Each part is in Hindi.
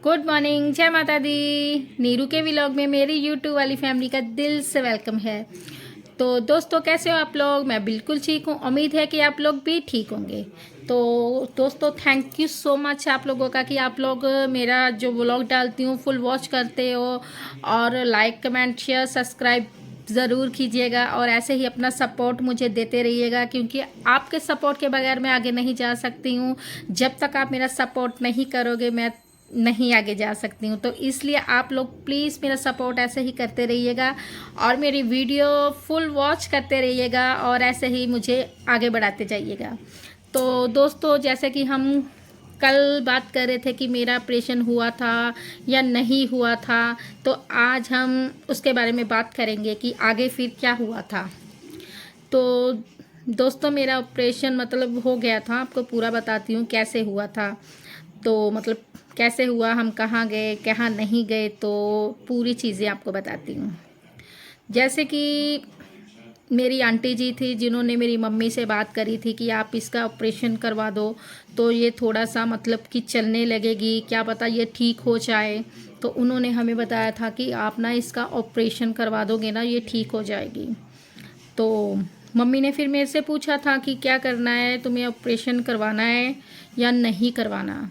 गुड मॉर्निंग, जय माता दी। नीरू के व्लॉग में मेरी यूट्यूब वाली फैमिली का दिल से वेलकम है। तो दोस्तों, कैसे हो आप लोग? मैं बिल्कुल ठीक हूँ। उम्मीद है कि आप लोग भी ठीक होंगे। तो दोस्तों, थैंक यू सो मच आप लोगों का कि आप लोग मेरा जो व्लॉग डालती हूँ फुल वॉच करते हो और लाइक कमेंट शेयर सब्सक्राइब ज़रूर कीजिएगा और ऐसे ही अपना सपोर्ट मुझे देते रहिएगा, क्योंकि आपके सपोर्ट के बगैर मैं आगे नहीं जा सकती हूँ। जब तक आप मेरा सपोर्ट नहीं करोगे मैं नहीं आगे जा सकती हूँ। तो इसलिए आप लोग प्लीज़ मेरा सपोर्ट ऐसे ही करते रहिएगा और मेरी वीडियो फुल वॉच करते रहिएगा और ऐसे ही मुझे आगे बढ़ाते जाइएगा। तो दोस्तों, जैसे कि हम कल बात कर रहे थे कि मेरा ऑपरेशन हुआ था या नहीं हुआ था, तो आज हम उसके बारे में बात करेंगे कि आगे फिर क्या हुआ था। तो दोस्तों, मेरा ऑपरेशन मतलब हो गया था। आपको पूरा बताती हूँ कैसे हुआ था। तो मतलब कैसे हुआ, हम कहाँ गए कहाँ नहीं गए, तो पूरी चीज़ें आपको बताती हूँ। जैसे कि मेरी आंटी जी थी जिन्होंने मेरी मम्मी से बात करी थी कि आप इसका ऑपरेशन करवा दो, तो ये थोड़ा सा मतलब कि चलने लगेगी, क्या पता ये ठीक हो जाए। तो उन्होंने हमें बताया था कि आप ना इसका ऑपरेशन करवा दोगे ना, ये ठीक हो जाएगी। तो मम्मी ने फिर मेरे से पूछा था कि क्या करना है, तुम्हें ऑपरेशन करवाना है या नहीं करवाना।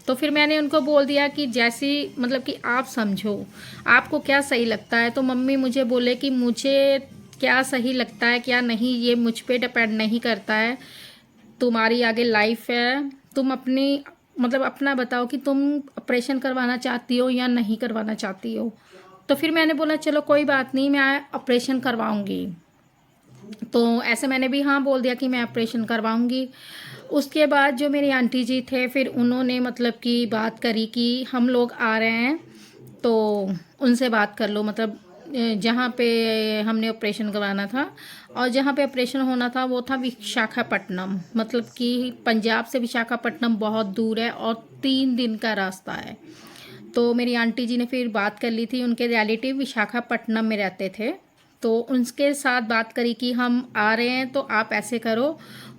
तो फिर मैंने उनको बोल दिया कि जैसी मतलब कि आप समझो, आपको क्या सही लगता है। तो मम्मी मुझे बोले कि मुझे क्या सही लगता है क्या नहीं ये मुझ पे डिपेंड नहीं करता है, तुम्हारी आगे लाइफ है, तुम अपनी मतलब अपना बताओ कि तुम ऑपरेशन करवाना चाहती हो या नहीं करवाना चाहती हो। तो फिर मैंने बोला चलो कोई बात नहीं, मैं ऑपरेशन करवाऊंगी। तो ऐसे मैंने भी हाँ बोल दिया कि मैं ऑपरेशन करवाऊंगी। उसके बाद जो मेरी आंटी जी थे फिर उन्होंने मतलब कि बात करी कि हम लोग आ रहे हैं, तो उनसे बात कर लो। मतलब जहाँ पे हमने ऑपरेशन करवाना था और जहाँ पे ऑपरेशन होना था वो था विशाखापट्टनम। मतलब कि पंजाब से विशाखापट्टनम बहुत दूर है और 3 दिन का रास्ता है। तो मेरी आंटी जी ने फिर बात कर ली थी, उनके रिलेटिव विशाखापट्टनम में रहते थे। तो उनके साथ बात करी कि हम आ रहे हैं, तो आप ऐसे करो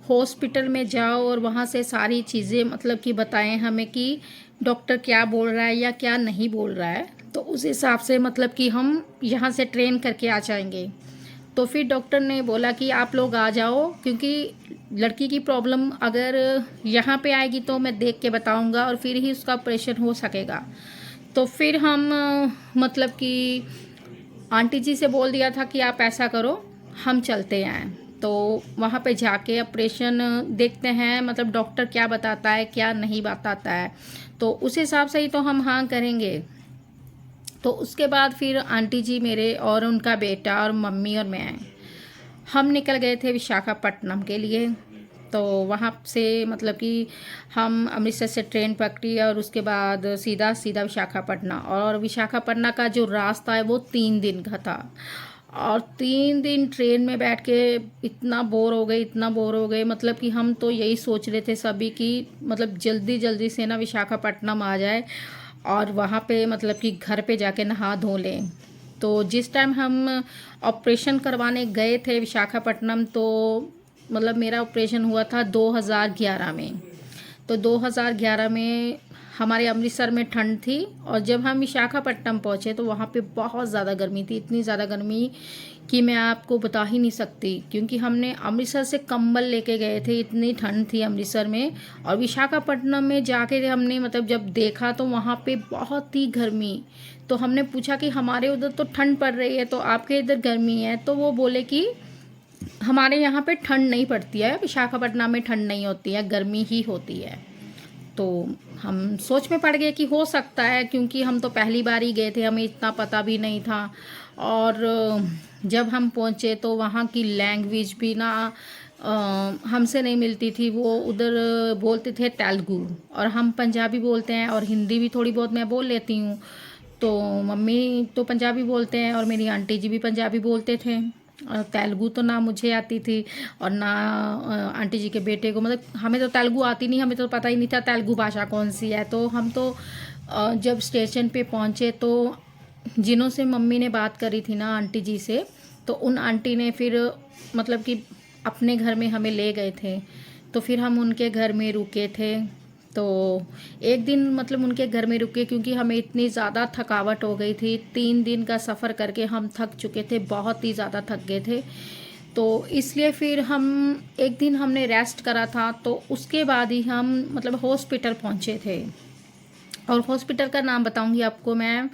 हॉस्पिटल में जाओ और वहाँ से सारी चीज़ें मतलब कि बताएं हमें कि डॉक्टर क्या बोल रहा है या क्या नहीं बोल रहा है, तो उस हिसाब से मतलब कि हम यहाँ से ट्रेन करके आ जाएंगे। तो फिर डॉक्टर ने बोला कि आप लोग आ जाओ, क्योंकि लड़की की प्रॉब्लम अगर यहाँ पे आएगी तो मैं देख के बताऊँगा और फिर ही उसका ऑपरेशन हो सकेगा। तो फिर हम मतलब कि आंटी जी से बोल दिया था कि आप ऐसा करो, हम चलते हैं। तो वहाँ पे जाके ऑपरेशन देखते हैं, मतलब डॉक्टर क्या बताता है क्या नहीं बताता है, तो उस हिसाब से ही तो हम हाँ करेंगे। तो उसके बाद फिर आंटी जी मेरे और उनका बेटा और मम्मी और मैं हम निकल गए थे विशाखापट्टनम के लिए। तो वहाँ से मतलब कि हम अमृतसर से ट्रेन पकड़ी और उसके बाद सीधा सीधा विशाखापट्टनम। और विशाखापट्टनम का जो रास्ता है वो 3 दिन का था और 3 दिन ट्रेन में बैठ के इतना बोर हो गए, इतना बोर हो गए। मतलब कि हम तो यही सोच रहे थे सभी कि मतलब जल्दी जल्दी से ना विशाखापट्टनम आ जाए और वहाँ पे मतलब कि घर पे जाके नहा धो लें। तो जिस टाइम हम ऑपरेशन करवाने गए थे विशाखापट्टनम, तो मतलब मेरा ऑपरेशन हुआ था 2011 में। तो 2011 में हमारे अमृतसर में ठंड थी और जब हम विशाखापट्टनम पहुँचे तो वहाँ पे बहुत ज़्यादा गर्मी थी, इतनी ज़्यादा गर्मी कि मैं आपको बता ही नहीं सकती, क्योंकि हमने अमृतसर से कंबल लेके गए थे, इतनी ठंड थी अमृतसर में। और विशाखापट्टनम में जाके हमने मतलब जब देखा तो वहाँ पे बहुत ही गर्मी। तो हमने पूछा कि हमारे उधर तो ठंड पड़ रही है तो आपके इधर गर्मी है, तो वो बोले कि हमारे यहाँ पे ठंड नहीं पड़ती है, विशाखापट्टनम में ठंड नहीं होती है, गर्मी ही होती है। तो हम सोच में पड़ गए कि हो सकता है, क्योंकि हम तो पहली बार ही गए थे, हमें इतना पता भी नहीं था। और जब हम पहुँचे तो वहाँ की लैंग्वेज भी ना हमसे नहीं मिलती थी। वो उधर बोलते थे तेलुगु और हम पंजाबी बोलते हैं और हिंदी भी थोड़ी बहुत मैं बोल लेती हूँ। तो मम्मी तो पंजाबी बोलते हैं और मेरी आंटी जी भी पंजाबी बोलते थे। और तेलुगु तो ना मुझे आती थी और ना आंटी जी के बेटे को, मतलब हमें तो तेलुगु आती नहीं, हमें तो पता ही नहीं था तेलुगु भाषा कौन सी है। तो हम तो जब स्टेशन पे पहुँचे तो जिन्हों से मम्मी ने बात करी थी ना आंटी जी से, तो उन आंटी ने फिर मतलब कि अपने घर में हमें ले गए थे। तो फिर हम उनके घर में रुके थे तो एक दिन मतलब उनके घर में रुके, क्योंकि हमें इतनी ज़्यादा थकावट हो गई थी। 3 दिन का सफ़र करके हम थक चुके थे, बहुत ही ज़्यादा थक गए थे। तो इसलिए फिर हम एक दिन हमने रेस्ट करा था, तो उसके बाद ही हम मतलब हॉस्पिटल पहुँचे थे। और हॉस्पिटल का नाम बताऊंगी आपको मैं।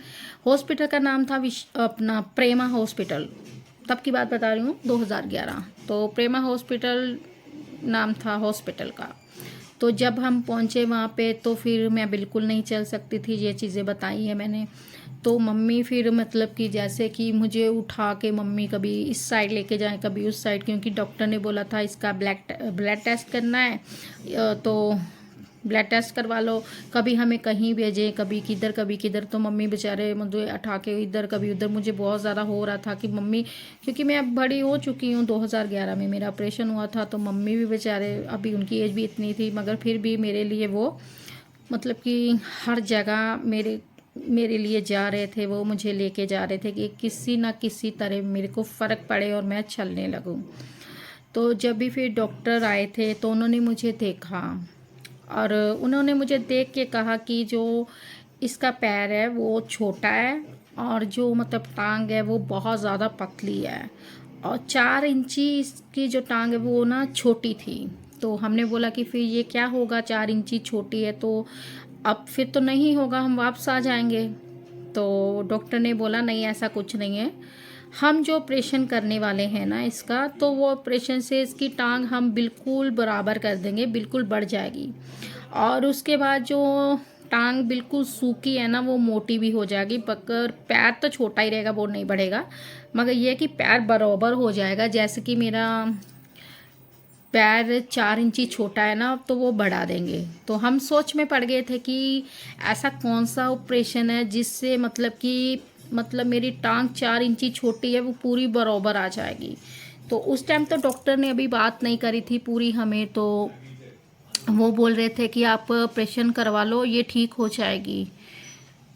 हॉस्पिटल का नाम था अपना प्रेमा हॉस्पिटल। तब की बात बता रही हूँ, 2011। तो प्रेमा हॉस्पिटल नाम था हॉस्पिटल का। तो जब हम पहुँचे वहाँ पे, तो फिर मैं बिल्कुल नहीं चल सकती थी, ये चीज़ें बताई है मैंने। तो मम्मी फिर मतलब कि जैसे कि मुझे उठा के मम्मी कभी इस साइड लेके जाएं, कभी उस साइड, क्योंकि डॉक्टर ने बोला था इसका ब्लड टेस्ट करना है, तो ब्लड टेस्ट करवा लो। कभी हमें कहीं भेजें, कभी किधर कभी किधर। तो मम्मी बेचारे मुझे उठा के इधर कभी उधर, मुझे बहुत ज़्यादा हो रहा था कि मम्मी, क्योंकि मैं अब बड़ी हो चुकी हूँ, 2011 में मेरा ऑपरेशन हुआ था। तो मम्मी भी बेचारे, अभी उनकी एज भी इतनी थी, मगर फिर भी मेरे लिए वो मतलब कि हर जगह मेरे लिए जा रहे थे। वो मुझे लेके जा रहे थे कि किसी ना किसी तरह मेरे को फ़र्क पड़े और मैं चलने लगूँ। तो जब भी फिर डॉक्टर आए थे, तो उन्होंने मुझे देखा और उन्होंने मुझे देख के कहा कि जो इसका पैर है वो छोटा है, और जो मतलब टांग है वो बहुत ज़्यादा पतली है, और 4 इंची इसकी जो टांग है वो ना छोटी थी। तो हमने बोला कि फिर ये क्या होगा, 4 इंची छोटी है तो अब फिर तो नहीं होगा, हम वापस आ जाएंगे। तो डॉक्टर ने बोला नहीं, ऐसा कुछ नहीं है, हम जो ऑपरेशन करने वाले हैं ना इसका, तो वो ऑपरेशन से इसकी टांग हम बिल्कुल बराबर कर देंगे, बिल्कुल बढ़ जाएगी। और उसके बाद जो टांग बिल्कुल सूखी है ना, वो मोटी भी हो जाएगी। मगर पैर तो छोटा ही रहेगा, वो नहीं बढ़ेगा, मगर ये कि पैर बराबर हो जाएगा। जैसे कि मेरा पैर 4 इंची छोटा है ना, तो वो बढ़ा देंगे। तो हम सोच में पड़ गए थे कि ऐसा कौन सा ऑपरेशन है जिससे मतलब मेरी टांग 4 इंची छोटी है, वो पूरी बराबर आ जाएगी। तो उस टाइम तो डॉक्टर ने अभी बात नहीं करी थी पूरी हमें, तो वो बोल रहे थे कि आप ऑपरेशन करवा लो, ये ठीक हो जाएगी।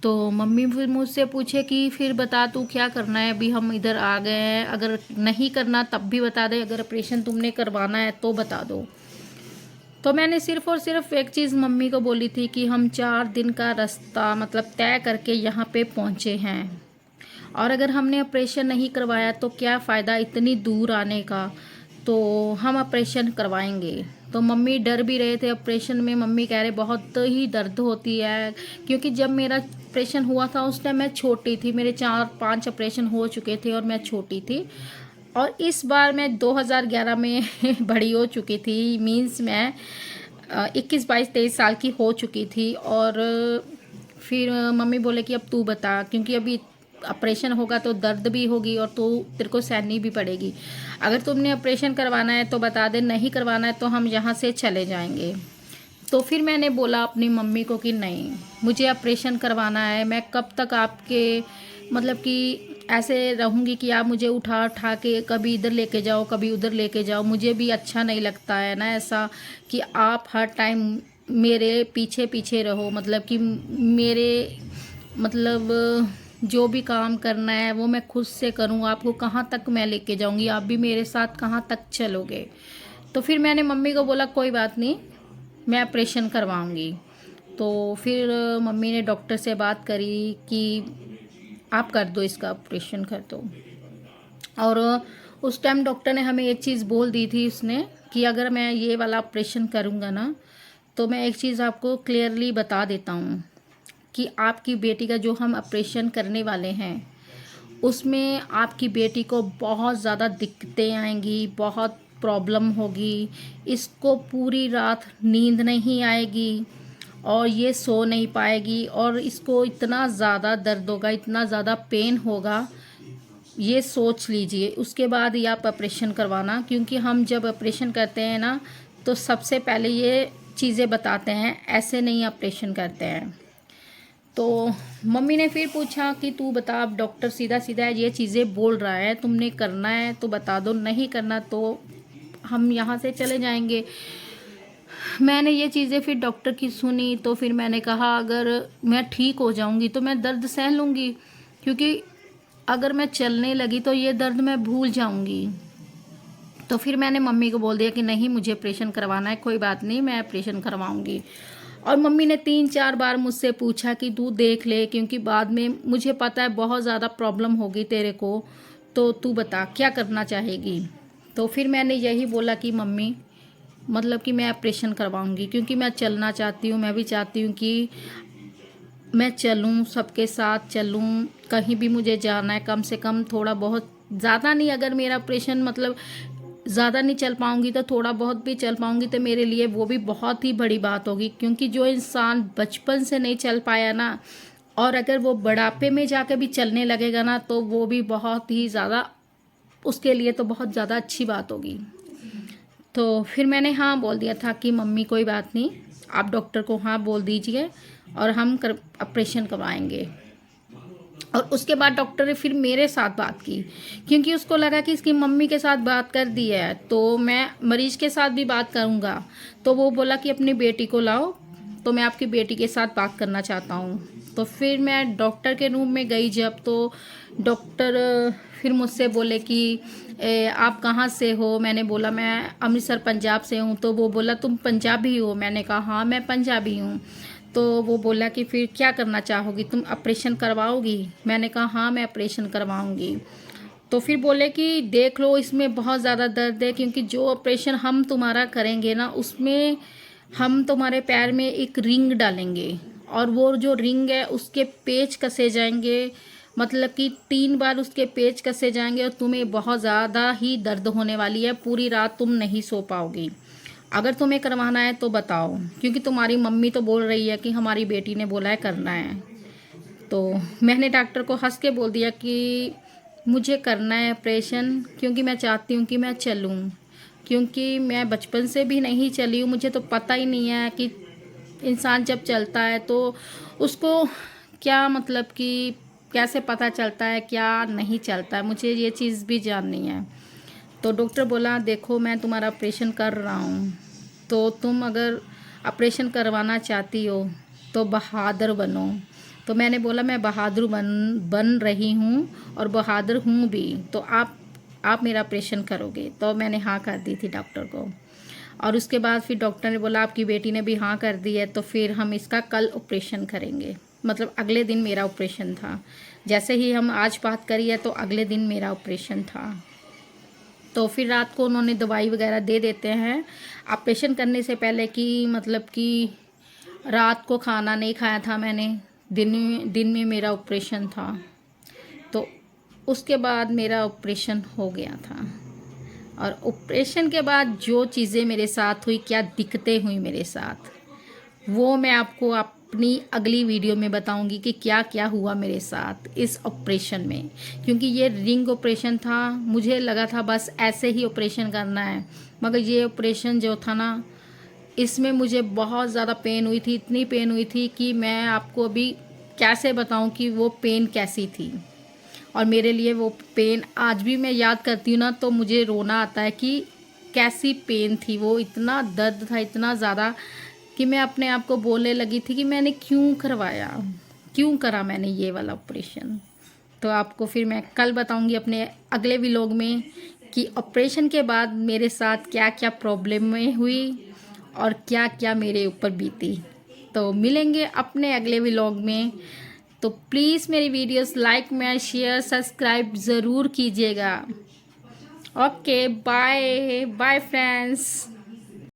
तो मम्मी फिर मुझसे पूछे कि फिर बता तू क्या करना है, अभी हम इधर आ गए हैं, अगर नहीं करना तब भी बता दे, अगर ऑपरेशन तुमने करवाना है तो बता दो। तो मैंने सिर्फ और सिर्फ एक चीज़ मम्मी को बोली थी कि हम 4 दिन का रास्ता मतलब तय करके यहाँ पे पहुँचे हैं, और अगर हमने ऑपरेशन नहीं करवाया तो क्या फ़ायदा इतनी दूर आने का, तो हम ऑपरेशन करवाएंगे। तो मम्मी डर भी रहे थे ऑपरेशन में। मम्मी कह रहे बहुत ही दर्द होती है, क्योंकि जब मेरा ऑपरेशन हुआ था उस टाइम मैं छोटी थी, मेरे 4-5 ऑपरेशन हो चुके थे और मैं छोटी थी। और इस बार मैं 2011 में बड़ी हो चुकी थी, मीन्स मैं 21, 22, 23 साल की हो चुकी थी। और फिर मम्मी बोले कि अब तू बता, क्योंकि अभी ऑपरेशन होगा तो दर्द भी होगी और तो तेरे को सहनी भी पड़ेगी। अगर तुमने ऑपरेशन करवाना है तो बता दे, नहीं करवाना है तो हम यहाँ से चले जाएंगे। तो फिर मैंने बोला अपनी मम्मी को कि नहीं, मुझे ऑपरेशन करवाना है। मैं कब तक आपके मतलब कि ऐसे रहूँगी कि आप मुझे उठा उठा के कभी इधर लेके जाओ, कभी उधर लेके जाओ। मुझे भी अच्छा नहीं लगता है ना ऐसा कि आप हर टाइम मेरे पीछे पीछे रहो, मतलब कि मेरे मतलब जो भी काम करना है वो मैं खुद से करूँ। आपको कहाँ तक मैं लेके जाऊँगी, आप भी मेरे साथ कहाँ तक चलोगे। तो फिर मैंने मम्मी को बोला कोई बात नहीं, मैं ऑपरेशन करवाऊँगी। तो फिर मम्मी ने डॉक्टर से बात करी कि आप कर दो, इसका ऑपरेशन कर दो। और उस टाइम डॉक्टर ने हमें एक चीज़ बोल दी थी उसने, कि अगर मैं ये वाला ऑपरेशन करूँगा ना, तो मैं एक चीज़ आपको क्लियरली बता देता हूँ कि आपकी बेटी का जो हम ऑपरेशन करने वाले हैं उसमें आपकी बेटी को बहुत ज़्यादा दिक्कतें आएंगी, बहुत प्रॉब्लम होगी। इसको पूरी रात नींद नहीं आएगी और ये सो नहीं पाएगी, और इसको इतना ज़्यादा दर्द होगा, इतना ज़्यादा पेन होगा, ये सोच लीजिए। उसके बाद ही आप ऑपरेशन करवाना, क्योंकि हम जब ऑपरेशन करते हैं ना, तो सबसे पहले ये चीज़ें बताते हैं, ऐसे नहीं ऑपरेशन करते हैं। तो मम्मी ने फिर पूछा कि तू बता, अब डॉक्टर सीधा सीधा ये चीज़ें बोल रहा है, तुमने करना है तो बता दो, नहीं करना तो हम यहाँ से चले जाएंगे। मैंने ये चीज़ें फिर डॉक्टर की सुनी, तो फिर मैंने कहा अगर मैं ठीक हो जाऊंगी तो मैं दर्द सह लूँगी, क्योंकि अगर मैं चलने लगी तो ये दर्द मैं भूल जाऊंगी। तो फिर मैंने मम्मी को बोल दिया कि नहीं, मुझे ऑपरेशन करवाना है, कोई बात नहीं, मैं ऑपरेशन करवाऊंगी। और मम्मी ने 3-4 बार मुझसे पूछा कि तू देख ले, क्योंकि बाद में मुझे पता है बहुत ज़्यादा प्रॉब्लम होगी तेरे को, तो तू बता क्या करना चाहेगी। तो फिर मैंने यही बोला कि मम्मी मतलब कि मैं ऑपरेशन करवाऊंगी, क्योंकि मैं चलना चाहती हूँ। मैं भी चाहती हूँ कि मैं चलूँ, सबके साथ चलूँ, कहीं भी मुझे जाना है कम से कम थोड़ा बहुत, ज़्यादा नहीं, अगर मेरा ऑपरेशन मतलब ज़्यादा नहीं चल पाऊँगी तो थोड़ा बहुत भी चल पाऊँगी तो मेरे लिए वो भी बहुत ही बड़ी बात होगी। क्योंकि जो इंसान बचपन से नहीं चल पाया ना, और अगर वो बुढ़ापे में जाकर भी चलने लगेगा ना, तो वो भी बहुत ही ज़्यादा, उसके लिए तो बहुत ज़्यादा अच्छी बात होगी। तो फिर मैंने हाँ बोल दिया था कि मम्मी कोई बात नहीं, आप डॉक्टर को हाँ बोल दीजिए और हम ऑपरेशन करवाएंगे। और उसके बाद डॉक्टर ने फिर मेरे साथ बात की, क्योंकि उसको लगा कि इसकी मम्मी के साथ बात कर दी है तो मैं मरीज के साथ भी बात करूँगा। तो वो बोला कि अपनी बेटी को लाओ, तो मैं आपकी बेटी के साथ बात करना चाहता हूँ। तो फिर मैं डॉक्टर के रूम में गई जब, तो डॉक्टर फिर मुझसे बोले कि आप कहाँ से हो। मैंने बोला मैं अमृतसर पंजाब से हूँ। तो वो बोला तुम पंजाबी हो। मैंने कहा हाँ मैं पंजाबी हूँ। तो वो बोला कि फिर क्या करना चाहोगी, तुम ऑपरेशन करवाओगी। मैंने कहा हाँ मैं ऑपरेशन करवाऊंगी। तो फिर बोले कि देख लो इसमें बहुत ज़्यादा दर्द है, क्योंकि जो ऑपरेशन हम तुम्हारा करेंगे ना, उसमें हम तुम्हारे पैर में एक रिंग डालेंगे, और वो जो रिंग है उसके पेच कसे जाएंगे, मतलब कि 3 बार उसके पेच कसे जाएंगे, और तुम्हें बहुत ज़्यादा ही दर्द होने वाली है, पूरी रात तुम नहीं सो पाओगी। अगर तुम्हें करवाना है तो बताओ, क्योंकि तुम्हारी मम्मी तो बोल रही है कि हमारी बेटी ने बोला है करना है। तो मैंने डॉक्टर को हंस के बोल दिया कि मुझे करना है ऑपरेशन, क्योंकि मैं चाहती हूँ कि मैं चलूँ, क्योंकि मैं बचपन से भी नहीं चली हूँ। मुझे तो पता ही नहीं है कि इंसान जब चलता है तो उसको क्या, मतलब कि कैसे पता चलता है क्या नहीं चलता है, मुझे ये चीज़ भी जाननी है। तो डॉक्टर बोला देखो मैं तुम्हारा ऑपरेशन कर रहा हूँ, तो तुम अगर ऑपरेशन करवाना चाहती हो तो बहादुर बनो। तो मैंने बोला मैं बहादुर बन रही हूँ और बहादुर हूँ भी, तो आप मेरा ऑपरेशन करोगे। तो मैंने हाँ कर दी थी डॉक्टर को। और उसके बाद फिर डॉक्टर ने बोला आपकी बेटी ने भी हाँ कर दी है, तो फिर हम इसका कल ऑपरेशन करेंगे। मतलब अगले दिन मेरा ऑपरेशन था। जैसे ही हम आज बात करी है तो अगले दिन मेरा ऑपरेशन था। तो फिर रात को उन्होंने दवाई वगैरह दे देते हैं ऑपरेशन करने से पहले, कि मतलब कि रात को खाना नहीं खाया था मैंने, दिन में मेरा ऑपरेशन था। तो उसके बाद मेरा ऑपरेशन हो गया था। और ऑपरेशन के बाद जो चीज़ें मेरे साथ हुई, क्या दिक्कतें हुई मेरे साथ, वो मैं आपको अपनी अगली वीडियो में बताऊंगी कि क्या क्या हुआ मेरे साथ इस ऑपरेशन में। क्योंकि ये रिंग ऑपरेशन था, मुझे लगा था बस ऐसे ही ऑपरेशन करना है, मगर ये ऑपरेशन जो था ना, इसमें मुझे बहुत ज़्यादा पेन हुई थी, इतनी पेन हुई थी कि मैं आपको अभी कैसे बताऊं कि वो पेन कैसी थी। और मेरे लिए वो पेन आज भी मैं याद करती हूँ ना तो मुझे रोना आता है कि कैसी पेन थी वो, इतना दर्द था इतना ज़्यादा कि मैं अपने आप को बोलने लगी थी कि मैंने क्यों करवाया, क्यों करा मैंने ये वाला ऑपरेशन। तो आपको फिर मैं कल बताऊंगी अपने अगले व्लॉग में कि ऑपरेशन के बाद मेरे साथ क्या क्या प्रॉब्लमें हुई और क्या क्या मेरे ऊपर बीती। तो मिलेंगे अपने अगले व्लॉग में। तो प्लीज़ मेरी वीडियोस लाइक में शेयर सब्सक्राइब ज़रूर कीजिएगा। Okay bye bye friends.